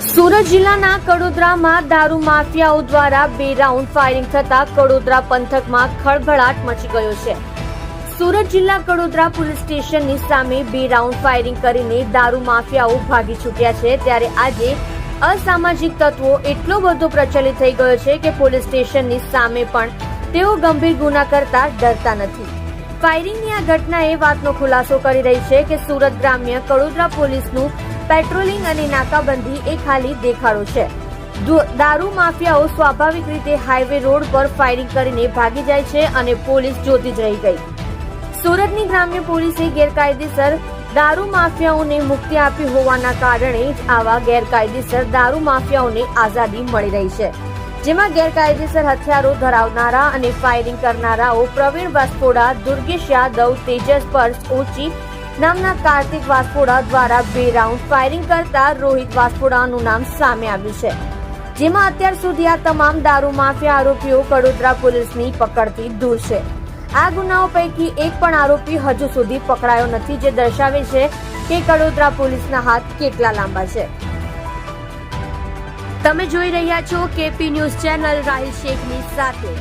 સુરત જિલ્લાના કડોદરામાં દારૂ માફિયાઓ દ્વારા 2 રાઉન્ડ ફાયરિંગ થતા કડોદરા પંથકમાં ખળભળાટ મચી ગયો છે। સુરત જિલ્લા કડોદરા પોલીસ સ્ટેશનની સામે 2 રાઉન્ડ ફાયરિંગ કરીને દારૂ માફિયાઓ ભાગી છૂટ્યા છે। ત્યારે આજે અસામાજિક તત્વો એટલો બધો પ્રચલિત થઈ ગયો છે કે પોલીસ સ્ટેશનની સામે પણ તેઓ ગંભીર ગુના કરતા ડરતા નથી। ફાયરિંગની આ ઘટના એ વાતનો ખુલાસો કરી રહી છે કે સુરત ગ્રામ્ય કડોદરા પોલીસનું પેટ્રોલિંગ અને નાકાબંધી એ ખાલી દેખાડો છે। દારૂ માફિયાઓ સ્વાભાવિક રીતે હાઈવે રોડ પર ફાયરિંગ કરીને ભાગી જાય છે અને પોલીસ જોતી જ રહી ગઈ। સુરતની ગ્રામ્ય પોલીસે ગેરકાયદેસર દારૂ માફિયાઓને મુક્તિ આપી હોવાના કારણે જ આવા ગેરકાયદેસર દારૂ માફિયાઓને આઝાદી મળી રહી છે, જેમાં ગેરકાયદેસર હથિયારો ધરાવનારા અને ફાયરિંગ કરનારાઓ પ્રવીણ વાસ્ફોડા, દુર્ગેશ યાદવ, તેજસ પર્સ ઓચી નામના કાર્તિક વાસ્ફોડા દ્વારા 2 રાઉન્ડ ફાયરિંગ કરતા રોહિત વાસ્ફોડાનું નામ સામે આવ્યું છે, જેમાં અત્યાર સુધી આ તમામ દારૂ માફિયા આરોપીઓ કડોદરા પોલીસની પકડથી દૂર છે। આ ગુનાઓ પૈકી એક પણ આરોપી હજુ સુધી પકડાયો નથી, જે દર્શાવે છે કે કડોદરા પોલીસના હાથ કેટલા લાંબા છે। તમે જોઈ રહ્યા છો કેપી ન્યૂઝ ચેનલ રાહિલ શેખની સાથે।